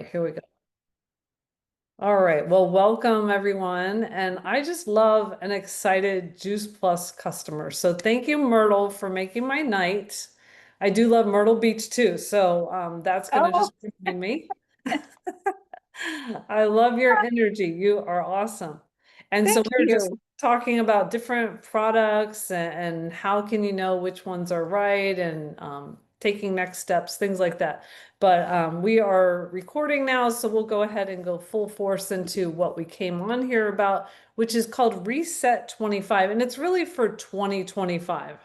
Here we go. All right. Well, welcome everyone. And I just love an excited Juice Plus customer. So thank you, Myrtle, for making my night. I do love Myrtle Beach too. So that's going to Oh, just remind me. I love your energy. You are awesome. And so thank we're just you. talking about different products and how can you know which ones are right and taking next steps, things like that. But we are recording now, so we'll go ahead and go full force into what we came on here about, which is called Reset 25. And it's really for 2025.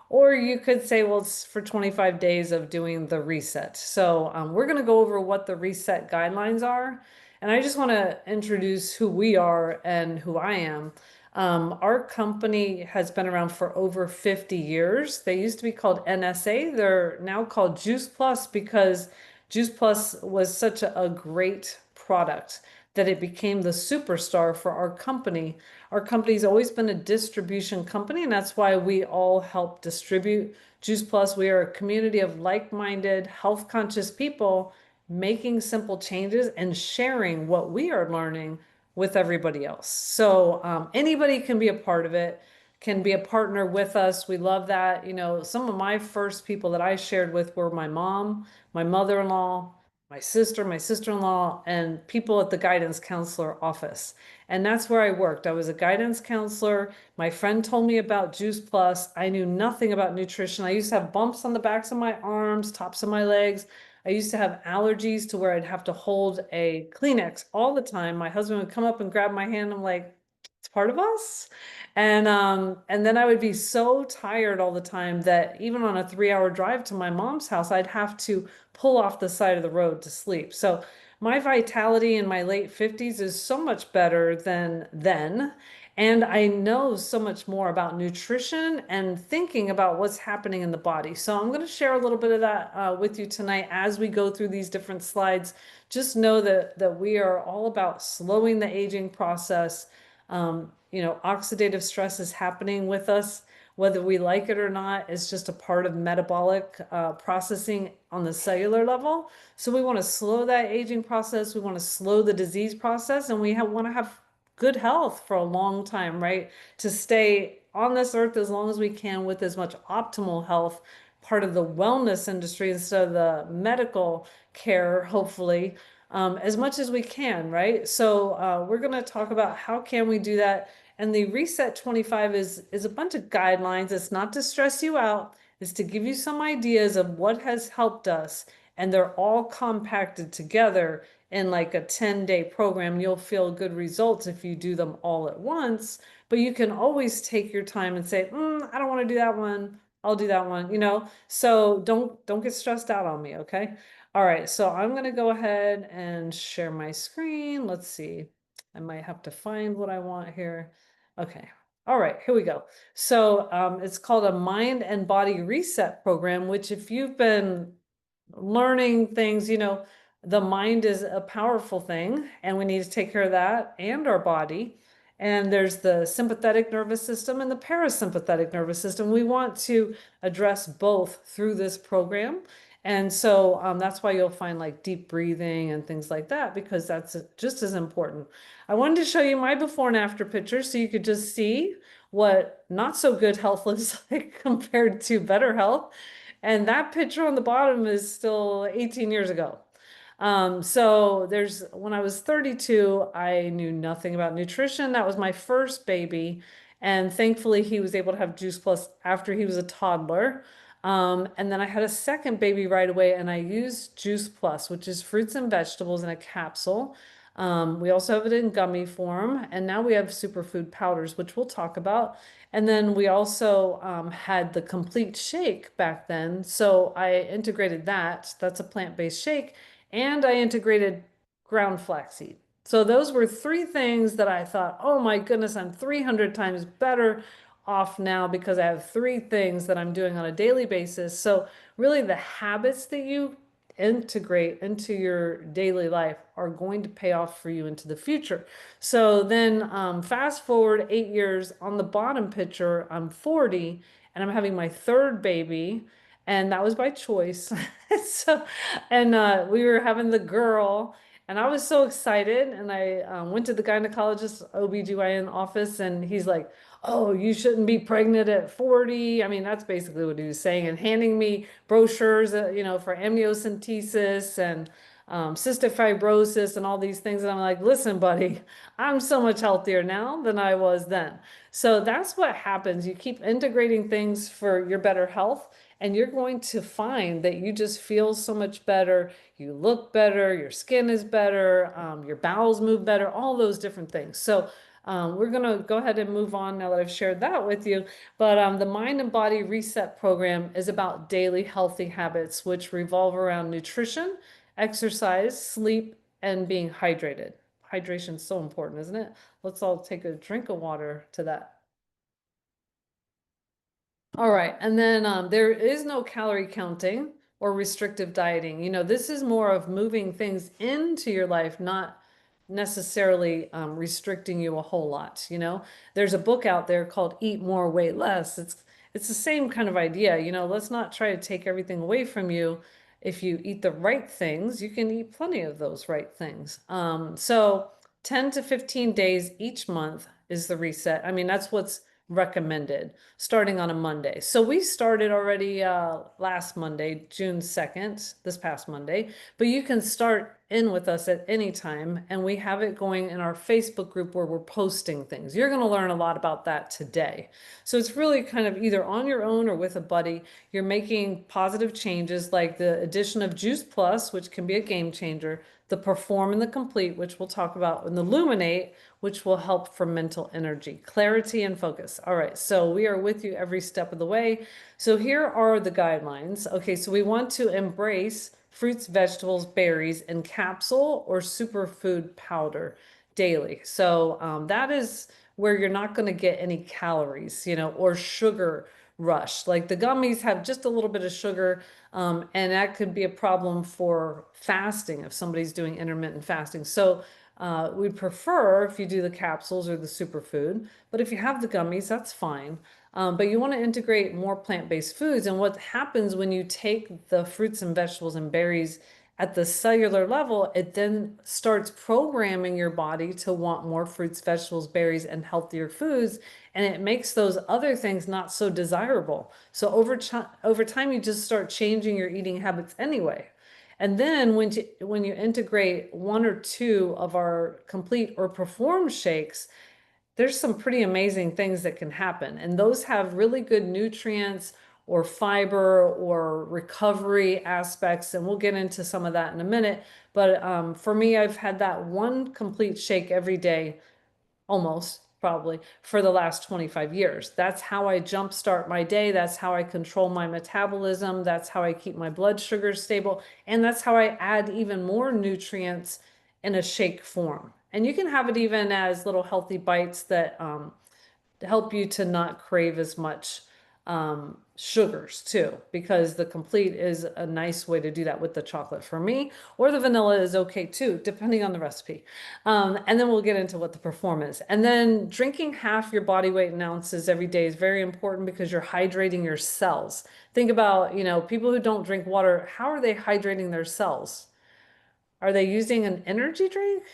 Or you could say, well, it's for 25 days of doing the reset. So we're going to go over what the reset guidelines are. And I just want to introduce who we are and who I am. Our company has been around for over 50 years. They used to be called NSA. They're now called Juice Plus because Juice Plus was such a great product that it became the superstar for our company. Our company's always been a distribution company, and that's why we all help distribute Juice Plus. We are a community of like-minded, health-conscious people making simple changes and sharing what we are learning with everybody else. So anybody can be a part of it, can be a partner with us. We love that. You know, some of my first people that I shared with were my mom, my mother-in-law, my sister, my sister-in-law, and people at the guidance counselor office. And that's where I worked. I was a guidance counselor. My friend told me about Juice Plus. I knew nothing about nutrition. I used to have bumps on the backs of my arms, tops of my legs. I used to have allergies to where I'd have to hold a Kleenex all the time. My husband would come up and grab my hand. I'm like, it's part of us. And then I would be so tired all the time that even on a 3 hour drive to my mom's house, I'd have to pull off the side of the road to sleep. So my vitality in my late 50s is so much better than then. And I know so much more about nutrition and thinking about what's happening in the body. So I'm going to share a little bit of that with you tonight as we go through these different slides. Just know that we are all about slowing the aging process. Oxidative stress is happening with us, whether we like it or not. It's just a part of metabolic processing on the cellular level. So we want to slow that aging process. We want to slow the disease process, and want to have good health for a long time, right? To stay on this earth as long as we can with as much optimal health, part of the wellness industry instead of the medical care, hopefully, as much as we can, right? So we're going to talk about how can we do that. And the Reset 25 is a bunch of guidelines. It's not to stress you out. It's to give you some ideas of what has helped us. And they're all compacted together in like a 10-day program. You'll feel good results if you do them all at once, but you can always take your time and say, I don't want to do that one. I'll do that one, So don't get stressed out on me, okay? All right, so I'm gonna go ahead and share my screen. Let's see. I might have to find what I want here. Okay. All right, here we go. So it's called a mind and body reset program, which if you've been learning things, the mind is a powerful thing and we need to take care of that and our body. And there's the sympathetic nervous system and the parasympathetic nervous system. We want to address both through this program. And so that's why you'll find like deep breathing and things like that, because that's just as important. I wanted to show you my before and after pictures so you could just see what not so good health looks like compared to better health. And that picture on the bottom is still 18 years ago. So when I was 32, I knew nothing about nutrition. That was my first baby. And thankfully, he was able to have Juice Plus after he was a toddler. And then I had a second baby right away, and I used Juice Plus, which is fruits and vegetables in a capsule. We also have it in gummy form, and now we have superfood powders, which we'll talk about. And then we also had the complete shake back then. So I integrated that. That's a plant-based shake. And I integrated ground flaxseed. So those were three things that I thought, oh my goodness, I'm 300 times better off now because I have three things that I'm doing on a daily basis. So really the habits that you integrate into your daily life are going to pay off for you into the future. So then fast forward 8 years on the bottom picture, I'm 40 and I'm having my third baby. and that was by choice. So, and we were having the girl, and I was so excited, and I went to the gynecologist OBGYN office, and he's like, "Oh, you shouldn't be pregnant at 40." I mean, that's basically what he was saying, and handing me brochures, for amniocentesis and cystic fibrosis and all these things. And I'm like, "Listen, buddy, I'm so much healthier now than I was then." So that's what happens. You keep integrating things for your better health, and you're going to find that you just feel so much better. You look better, your skin is better, your bowels move better, all those different things. So we're going to go ahead and move on now that I've shared that with you. But the Mind and Body Reset program is about daily healthy habits, which revolve around nutrition, exercise, sleep, and being hydrated. Hydration is so important, isn't it? Let's all take a drink of water to that. All right, and then there is no calorie counting or restrictive dieting. This is more of moving things into your life, not necessarily restricting you a whole lot. There's a book out there called Eat More, Weight Less. It's the same kind of idea. Let's not try to take everything away from you. If you eat the right things, you can eat plenty of those right things. So 10 to 15 days each month is the reset. I mean, that's what's recommended starting on a Monday. So we started already last Monday, June 2nd, this past Monday, but you can start in with us at any time, and we have it going in our Facebook group where we're posting things. You're going to learn a lot about that today. So it's really kind of either on your own or with a buddy. You're making positive changes like the addition of Juice Plus, which can be a game changer, the Perform and the Complete, which we'll talk about, and the Luminate, which will help for mental energy, clarity, and focus. All right, so we are with you every step of the way. So here are the guidelines. Okay, so we want to embrace fruits, vegetables, berries, and capsule or superfood powder daily. So that is where you're not going to get any calories, or sugar rush. Like the gummies have just a little bit of sugar, and that could be a problem for fasting if somebody's doing intermittent fasting. So we'd prefer if you do the capsules or the superfood, but if you have the gummies, that's fine. But you want to integrate more plant-based foods. And what happens when you take the fruits and vegetables and berries at the cellular level, it then starts programming your body to want more fruits, vegetables, berries, and healthier foods. And it makes those other things not so desirable. So over time, you just start changing your eating habits anyway. And then when you integrate one or two of our complete or perform shakes, there's some pretty amazing things that can happen. And those have really good nutrients or fiber or recovery aspects. And we'll get into some of that in a minute. But for me, I've had that one complete shake every day almost probably for the last 25 years. That's how I jumpstart my day. That's how I control my metabolism. That's how I keep my blood sugar stable. And that's how I add even more nutrients in a shake form. And you can have it even as little healthy bites that help you to not crave as much sugars too, because the complete is a nice way to do that with the chocolate for me, or the vanilla is okay too, depending on the recipe. And then we'll get into what the perform is. And then drinking half your body weight in ounces every day is very important because you're hydrating your cells. Think about, people who don't drink water, how are they hydrating their cells? Are they using an energy drink?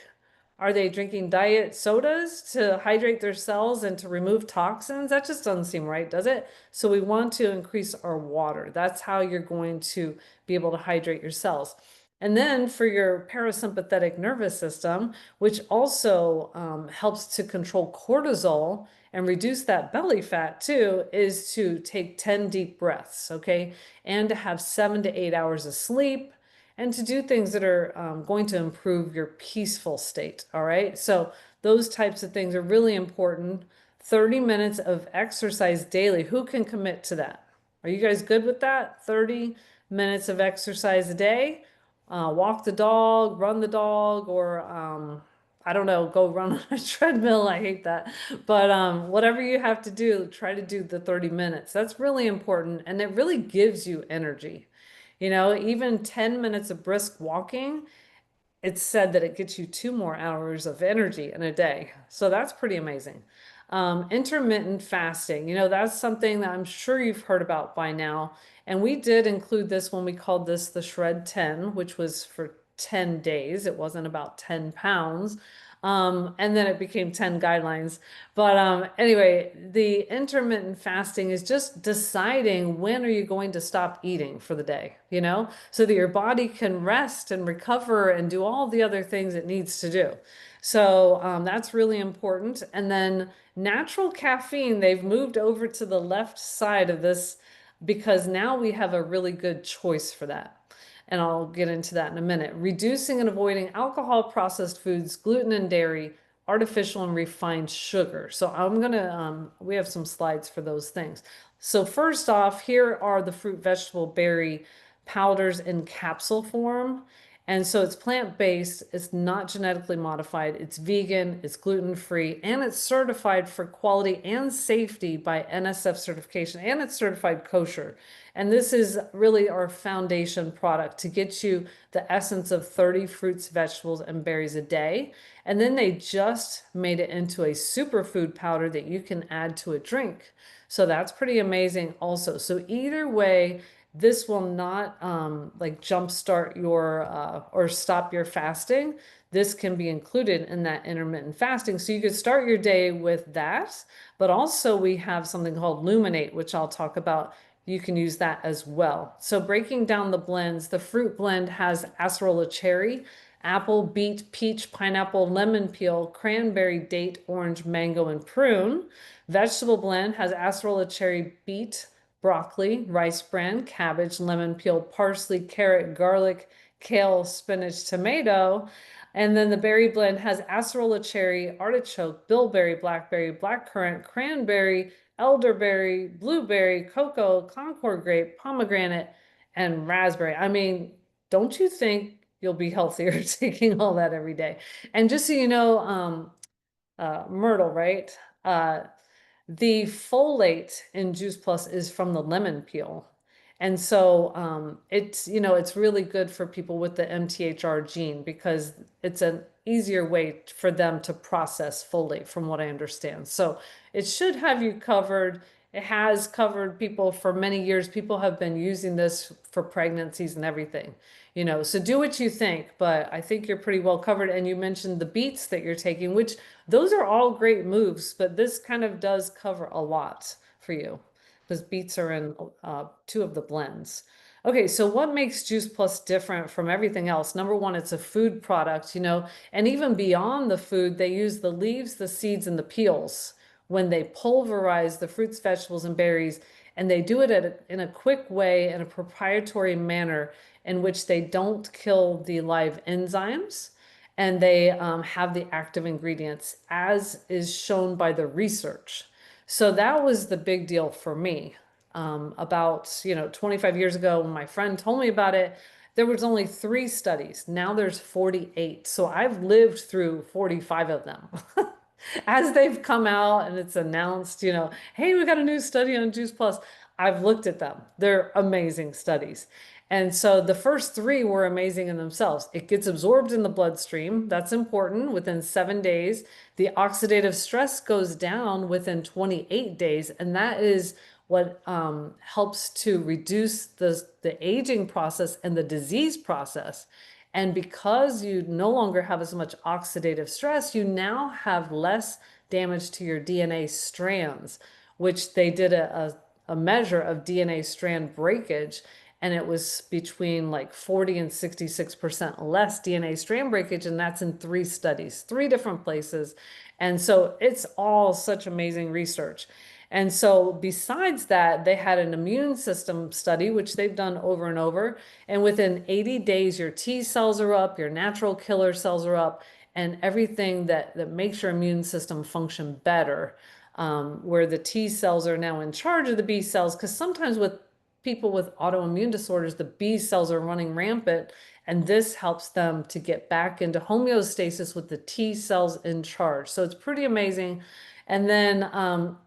Are they drinking diet sodas to hydrate their cells and to remove toxins? That just doesn't seem right, does it? So we want to increase our water. That's how you're going to be able to hydrate your cells. And then for your parasympathetic nervous system, which also helps to control cortisol and reduce that belly fat too, is to take 10 deep breaths, okay? And to have 7 to 8 hours of sleep and to do things that are going to improve your peaceful state. All right. So those types of things are really important. 30 minutes of exercise daily. Who can commit to that? Are you guys good with that? 30 minutes of exercise a day. Walk the dog, run the dog, or I don't know, go run on a treadmill. I hate that. But whatever you have to do, try to do the 30 minutes. That's really important. And it really gives you energy. Even 10 minutes of brisk walking, it's said that it gets you 2 more hours of energy in a day. So that's pretty amazing. Intermittent fasting, that's something that I'm sure you've heard about by now. And we did include this when we called this the Shred 10, which was for 10 days. It wasn't about 10 pounds. And then it became 10 guidelines. But anyway, the intermittent fasting is just deciding when are you going to stop eating for the day, so that your body can rest and recover and do all the other things it needs to do. So that's really important. And then natural caffeine, they've moved over to the left side of this because now we have a really good choice for that. And I'll get into that in a minute. Reducing and avoiding alcohol, processed foods, gluten and dairy, artificial and refined sugar. So we have some slides for those things. So first off, here are the fruit, vegetable, berry powders in capsule form. And so it's plant-based, it's not genetically modified, it's vegan, it's gluten-free, and it's certified for quality and safety by NSF certification, and it's certified kosher. And this is really our foundation product to get you the essence of 30 fruits, vegetables, and berries a day. And then they just made it into a superfood powder that you can add to a drink. So that's pretty amazing also. So either way, this will not like jumpstart your or stop your fasting. This can be included in that intermittent fasting. So you could start your day with that, but also we have something called Luminate, which I'll talk about. You can use that as well. So breaking down the blends, the fruit blend has acerola cherry, apple, beet, peach, pineapple, lemon peel, cranberry, date, orange, mango, and prune. Vegetable blend has acerola cherry, beet, broccoli, rice bran, cabbage, lemon peel, parsley, carrot, garlic, kale, spinach, tomato. And then the berry blend has acerola cherry, artichoke, bilberry, blackberry, blackcurrant, cranberry, elderberry, blueberry, cocoa, Concord grape, pomegranate, and raspberry. I mean, don't you think you'll be healthier taking all that every day? And just so you know, Myrtle, right? The folate in Juice Plus is from the lemon peel. And so it's really good for people with the MTHR gene because it's an easier way for them to process folate, from what I understand. So it should have you covered. It has covered people for many years. People have been using this for pregnancies and everything, so do what you think, but I think you're pretty well covered. And you mentioned the beets that you're taking, which those are all great moves, but this kind of does cover a lot for you because beets are in two of the blends. Okay, so what makes Juice Plus different from everything else? Number one, it's a food product, and even beyond the food, they use the leaves, the seeds, and the peels when they pulverize the fruits, vegetables, and berries, and they do it in a quick way, in a proprietary manner in which they don't kill the live enzymes and they have the active ingredients as is shown by the research. So that was the big deal for me. About 25 years ago when my friend told me about it, there was only 3 studies. Now there's 48. So I've lived through 45 of them. As they've come out and it's announced, hey, we got a new study on Juice Plus. I've looked at them. They're amazing studies. And so the first 3 were amazing in themselves. It gets absorbed in the bloodstream. That's important within 7 days. The oxidative stress goes down within 28 days. And that is what helps to reduce the aging process and the disease process. And because you no longer have as much oxidative stress, you now have less damage to your DNA strands, which they did a measure of DNA strand breakage. And it was between like 40 and 66% less DNA strand breakage. And that's in 3 studies, 3 different places. And so it's all such amazing research. And so besides that, they had an immune system study, which they've done over and over. And within 80 days, your T cells are up, your natural killer cells are up, and everything that makes your immune system function better, where the T cells are now in charge of the B cells. Because sometimes with people with autoimmune disorders, the B cells are running rampant, and this helps them to get back into homeostasis with the T cells in charge. So it's pretty amazing. And then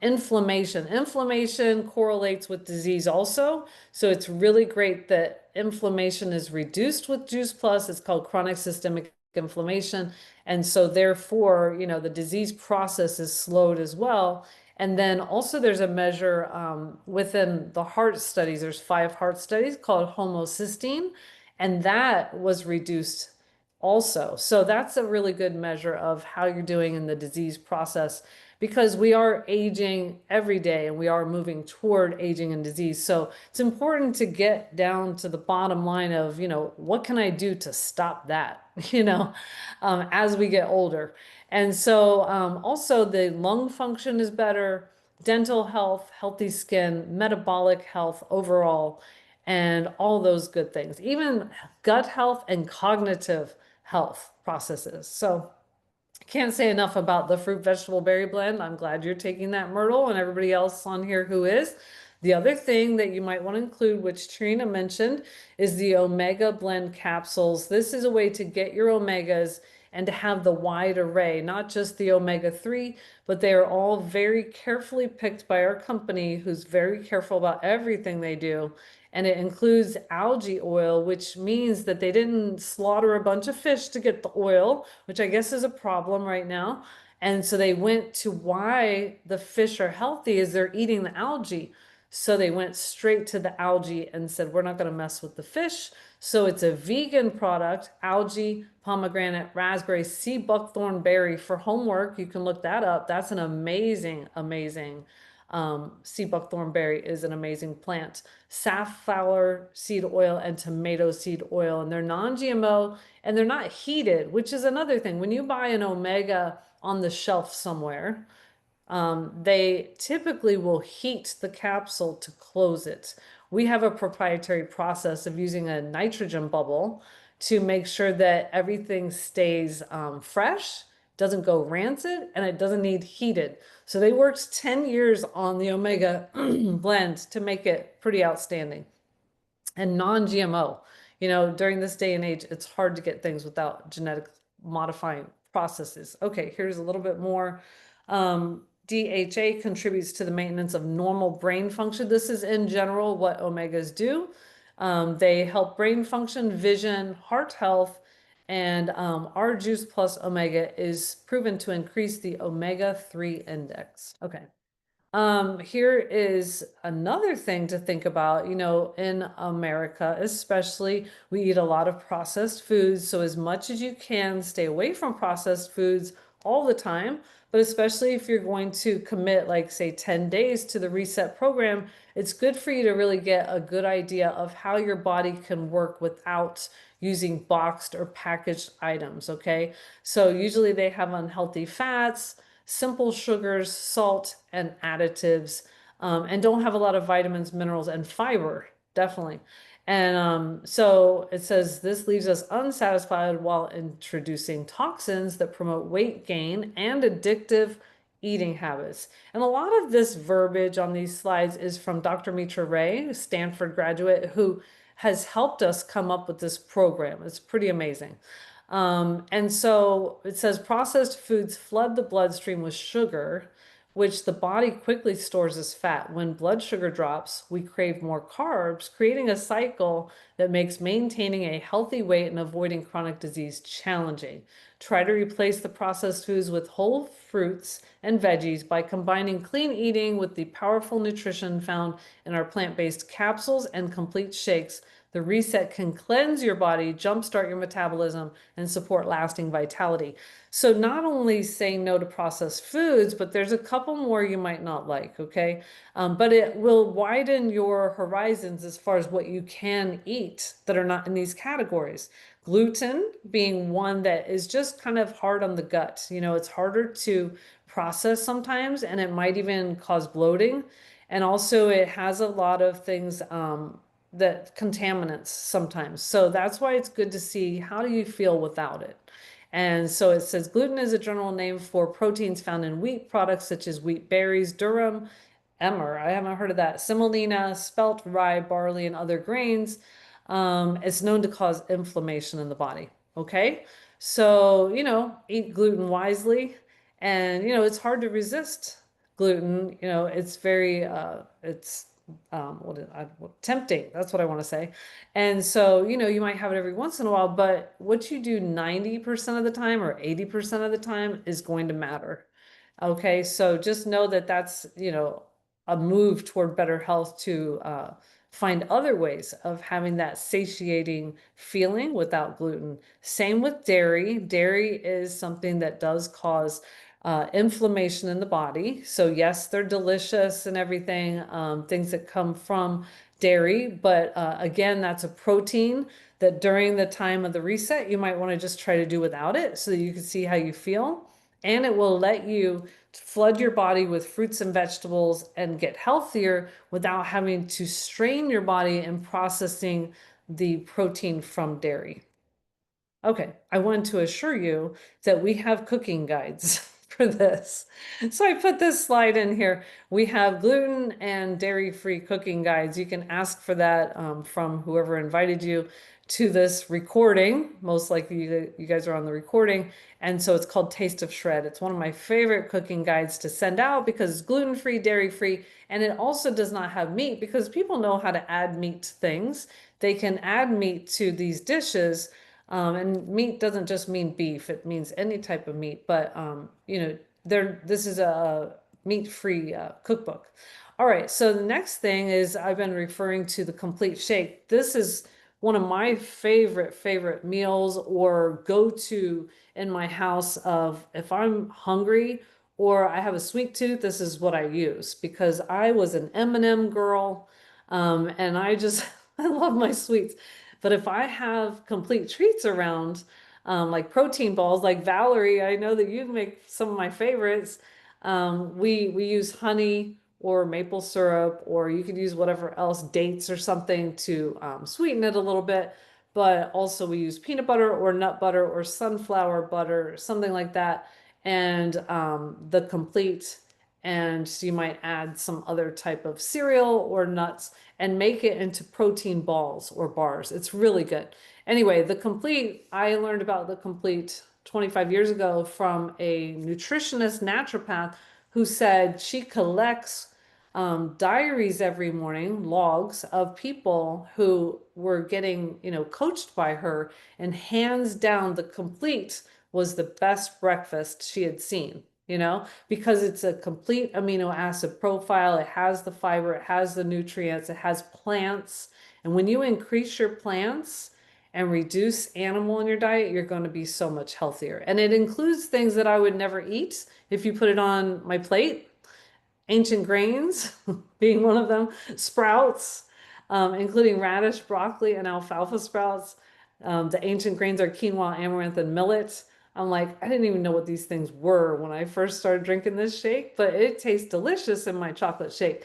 inflammation. Inflammation correlates with disease also. So it's really great that inflammation is reduced with Juice Plus. It's called chronic systemic inflammation. And so therefore, you know, the disease process is slowed as well. And then also there's a measure within the heart studies, there's 5 heart studies called homocysteine, and that was reduced also. So that's a really good measure of how you're doing in the disease process, because we are aging every day and we are moving toward aging and disease. So it's important to get down to the bottom line of, you know, what can I do to stop that, you know, as we get older. And so also the lung function is better, dental health, healthy skin, metabolic health overall, and all those good things, even gut health and cognitive health processes. So I can't say enough about the fruit vegetable berry blend. I'm glad you're taking that, Myrtle, and everybody else on here who is. The other thing that you might want to include, which Trina mentioned, is the Omega Blend capsules. This is a way to get your omegas and to have the wide array, not just the omega-3, but they are all very carefully picked by our company, who's very careful about everything they do. And it includes algae oil, which means that they didn't slaughter a bunch of fish to get the oil, which I guess is a problem right now. And so they went to why the fish are healthy is they're eating the algae. So they went straight to the algae and said, we're not going to mess with the fish. So it's a vegan product, algae, pomegranate, raspberry, sea buckthorn berry. For homework, you can look that up. That's an amazing, amazing sea buckthorn berry is an amazing plant. Safflower seed oil and tomato seed oil, and they're non-GMO and they're not heated, which is another thing. When you buy an omega on the shelf somewhere, they typically will heat the capsule to close it. We have a proprietary process of using a nitrogen bubble to make sure that everything stays fresh, doesn't go rancid, and it doesn't need heated. So they worked 10 years on the Omega blend to make it pretty outstanding and non-GMO. You know, during this day and age, it's hard to get things without genetic modifying processes. Okay, here's a little bit more. DHA contributes to the maintenance of normal brain function. This is in general what omegas do. They help brain function, vision, heart health, and our Juice Plus Omega is proven to increase the omega-3 index. Okay. Here is another thing to think about. You know, in America, especially, we eat a lot of processed foods. So as much as you can, stay away from processed foods all the time. But especially if you're going to commit, like, say, 10 days to the reset program, it's good for you to really get a good idea of how your body can work without using boxed or packaged items. Okay. So usually they have unhealthy fats, simple sugars, salt, and additives, and don't have a lot of vitamins, minerals, and fiber, definitely. And so it says this leaves us unsatisfied while introducing toxins that promote weight gain and addictive eating habits. And a lot of this verbiage on these slides is from Dr. Mitra Ray, a Stanford graduate, who has helped us come up with this program. It's pretty amazing. And so it says processed foods flood the bloodstream with sugar, which the body quickly stores as fat. When blood sugar drops, we crave more carbs, creating a cycle that makes maintaining a healthy weight and avoiding chronic disease challenging. Try to replace the processed foods with whole fruits and veggies by combining clean eating with the powerful nutrition found in our plant-based capsules and complete shakes. The reset can cleanse your body, jumpstart your metabolism, and support lasting vitality. So not only saying no to processed foods, but there's a couple more you might not like, okay? But it will widen your horizons as far as what you can eat that are not in these categories. Gluten being one that is just kind of hard on the gut. You know, it's harder to process sometimes, and it might even cause bloating. And also it has a lot of things, that contaminants sometimes. So that's why it's good to see how do you feel without it. And so it says gluten is a general name for proteins found in wheat products such as wheat berries, durum, emmer, I haven't heard of that, semolina, spelt, rye, barley, and other grains. It's known to cause inflammation in the body. Okay. So, you know, eat gluten wisely. And, you know, it's hard to resist gluten. You know, it's very, it's tempting. That's what I want to say. And so, you might have it every once in a while, but what you do 90% of the time or 80% of the time is going to matter. Okay, so just know that that's, a move toward better health to find other ways of having that satiating feeling without gluten. Same with dairy. Dairy is something that does cause inflammation in the body. So yes, they're delicious and everything, things that come from dairy, but again, that's a protein that during the time of the reset, you might want to just try to do without it so that you can see how you feel. And it will let you flood your body with fruits and vegetables and get healthier without having to strain your body in processing the protein from dairy. Okay, I want to assure you that we have cooking guides for this. So I put this slide in here. We have gluten and dairy-free cooking guides. You can ask for that from whoever invited you to this recording. Most likely you guys are on the recording. And so it's called Taste of Shred. It's one of my favorite cooking guides to send out because it's gluten-free, dairy-free, and it also does not have meat because people know how to add meat to things. They can add meat to these dishes. And meat doesn't just mean beef, it means any type of meat, but this is a meat-free cookbook. All right, so the next thing is I've been referring to the complete shake. This is one of my favorite meals or go-to in my house of if I'm hungry or I have a sweet tooth, this is what I use because I was an M&M girl, and I just I love my sweets. But if I have complete treats around, like protein balls, like Valerie, I know that you make some of my favorites. We use honey or maple syrup, or you could use whatever else, dates or something to sweeten it a little bit. But also we use peanut butter or nut butter or sunflower butter, something like that. And the complete, and you might add some other type of cereal or nuts and make it into protein balls or bars. It's really good. Anyway, the complete, I learned about the complete 25 years ago from a nutritionist naturopath who said she collects diaries every morning, logs of people who were getting, coached by her, and hands down, the complete was the best breakfast she had seen, because it's a complete amino acid profile. It has the fiber, it has the nutrients, it has plants. And when you increase your plants and reduce animal in your diet, you're going to be so much healthier. And it includes things that I would never eat if you put it on my plate. Ancient grains being one of them, sprouts, including radish, broccoli, and alfalfa sprouts. The ancient grains are quinoa, amaranth, and millet. I'm like, I didn't even know what these things were when I first started drinking this shake, but it tastes delicious in my chocolate shake.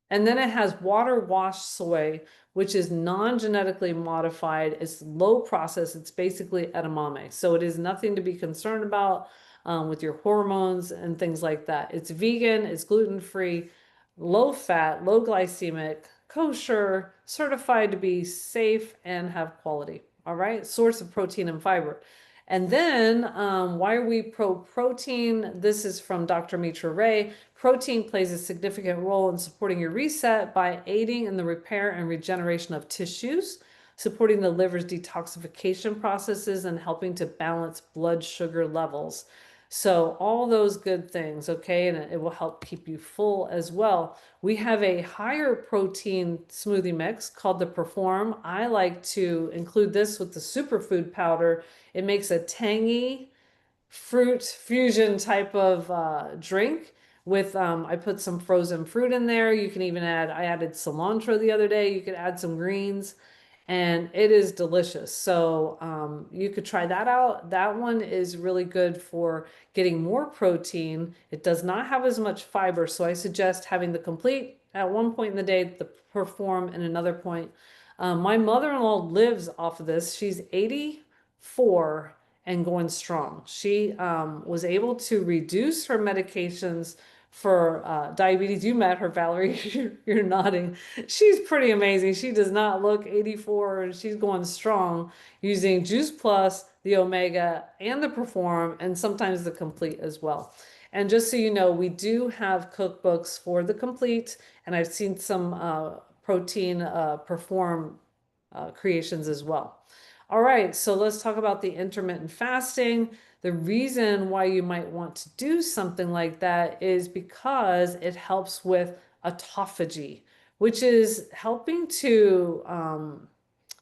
And then it has water washed soy, which is non-genetically modified. It's low processed. It's basically edamame. So it is nothing to be concerned about with your hormones and things like that. It's vegan, it's gluten-free, low fat, low glycemic, kosher, certified to be safe and have quality. All right, source of protein and fiber. And then, why are we pro-protein? This is from Dr. Mitra Ray. Protein plays a significant role in supporting your reset by aiding in the repair and regeneration of tissues, supporting the liver's detoxification processes, and helping to balance blood sugar levels. So all those good things, okay, and it will help keep you full as well. We have a higher protein smoothie mix called the Perform. I like to include this with the superfood powder. It makes a tangy fruit fusion type of drink with, I put some frozen fruit in there. You can even I added cilantro the other day. You could add some greens and it is delicious. So you could try that out. That one is really good for getting more protein. It does not have as much fiber, so I suggest having the complete at one point in the day, the Perform in another point. My mother-in-law lives off of this. She's 84 and going strong. She was able to reduce her medications for diabetes. You met her, Valerie. You're nodding. She's pretty amazing. She does not look 84 and she's going strong using Juice Plus, the Omega, and the Perform, and sometimes the Complete as well. And just so you know, we do have cookbooks for the complete, and I've seen some protein perform creations as well. All right, so let's talk about the intermittent fasting. The reason why you might want to do something like that is because it helps with autophagy, which is helping to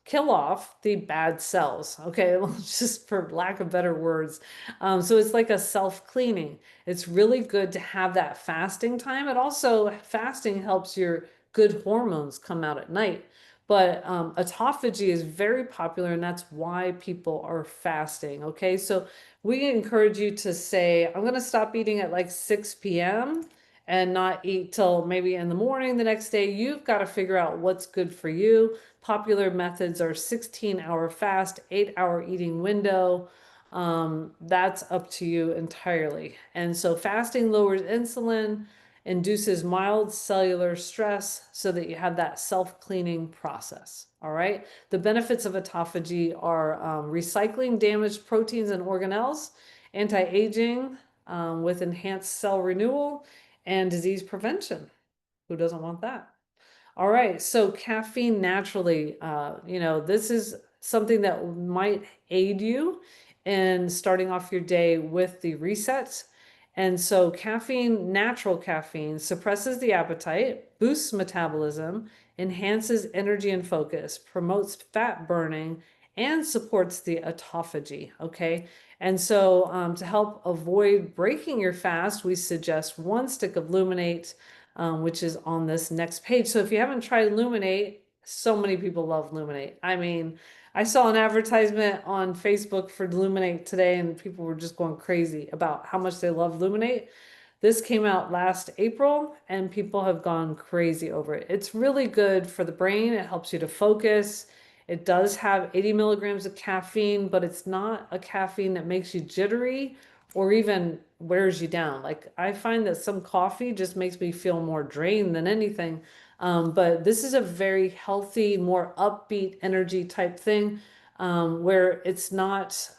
kill off the bad cells. Okay, just for lack of better words. So it's like a self-cleaning. It's really good to have that fasting time. It also, fasting helps your good hormones come out at night. But autophagy is very popular, and that's why people are fasting. Okay, so we encourage you to say, I'm going to stop eating at like 6 p.m. and not eat till maybe in the morning the next day. You've got to figure out what's good for you. Popular methods are 16-hour fast, 8-hour eating window. That's up to you entirely. And so fasting lowers insulin, induces mild cellular stress so that you have that self-cleaning process. All right. The benefits of autophagy are recycling damaged proteins and organelles, anti-aging with enhanced cell renewal, and disease prevention. Who doesn't want that? All right, so caffeine naturally, this is something that might aid you in starting off your day with the resets. And so caffeine, natural caffeine, suppresses the appetite, boosts metabolism, enhances energy and focus, promotes fat burning, and supports the autophagy. Okay, and so to help avoid breaking your fast, we suggest 1 stick of Luminate, which is on this next page. So if you haven't tried Luminate, so many people love Luminate. I mean, I saw an advertisement on Facebook for Luminate today, and people were just going crazy about how much they love Luminate. This came out last April, and people have gone crazy over it. It's really good for the brain. It helps you to focus. It does have 80 milligrams of caffeine, but it's not a caffeine that makes you jittery or even wears you down. Like I find that some coffee just makes me feel more drained than anything. But this is a very healthy, more upbeat energy type thing, where it's not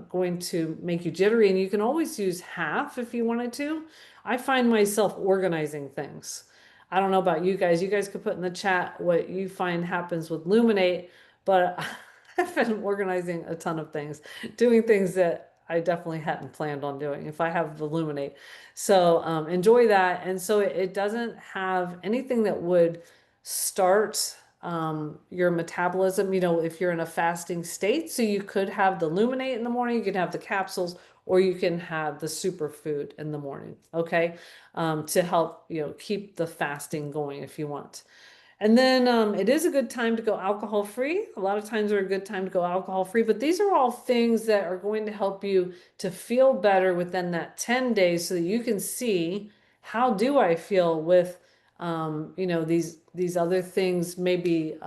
going to make you jittery. And you can always use half if you wanted to. I find myself organizing things. I don't know about you guys. You guys could put in the chat what you find happens with Luminate, but I've been organizing a ton of things, doing things that I definitely hadn't planned on doing if I have Illuminate. So enjoy that. And so it doesn't have anything that would start your metabolism, if you're in a fasting state. So you could have the Luminate in the morning, you can have the capsules, or you can have the superfood in the morning, okay? To help, keep the fasting going if you want. And then it is a good time to go alcohol free. A lot of times are a good time to go alcohol free, but these are all things that are going to help you to feel better within that 10 days so that you can see how do I feel with, these other things maybe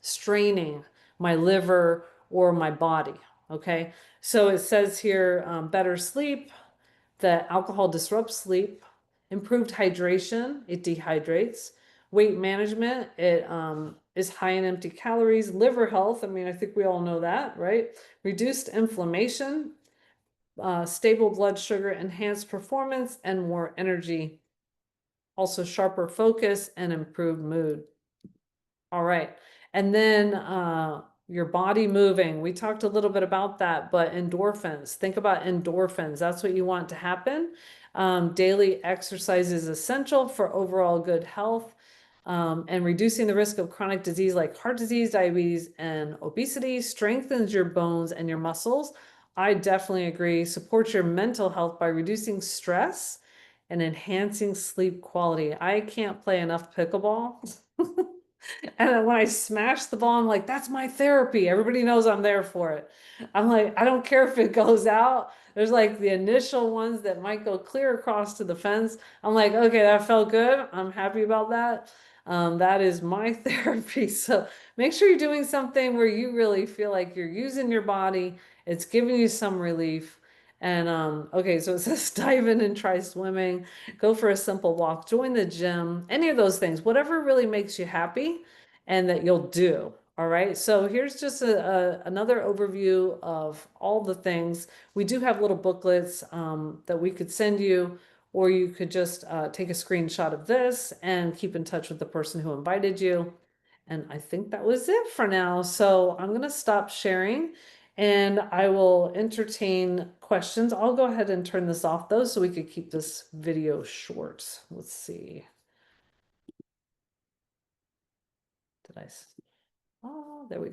straining my liver or my body. Okay. So it says here, better sleep, that alcohol disrupts sleep, improved hydration, it dehydrates, weight management, it is high in empty calories, liver health, I mean, I think we all know that, right? Reduced inflammation, stable blood sugar, enhanced performance, and more energy. Also sharper focus and improved mood. All right. And then your body moving. We talked a little bit about that, but endorphins. Think about endorphins. That's what you want to happen. Daily exercise is essential for overall good health, and reducing the risk of chronic disease like heart disease, diabetes, and obesity. Strengthens your bones and your muscles. I definitely agree. Supports your mental health by reducing stress and enhancing sleep quality. I can't play enough pickleball. And then when I smash the ball, I'm like, that's my therapy. Everybody knows I'm there for it. I'm like, I don't care if it goes out. There's like the initial ones that might go clear across to the fence. I'm like, okay, that felt good. I'm happy about that. That is my therapy. So make sure you're doing something where you really feel like you're using your body. It's giving you some relief. And okay, so it says dive in and try swimming, go for a simple walk, join the gym, any of those things, whatever really makes you happy and that you'll do. All right, so here's just another overview of all the things. We do have little booklets that we could send you, or you could just take a screenshot of this and keep in touch with the person who invited you. And I think that was it for now. So I'm gonna stop sharing and I will entertain questions. I'll go ahead and turn this off though, so we could keep this video short. Let's see. Did I? Oh, there we go.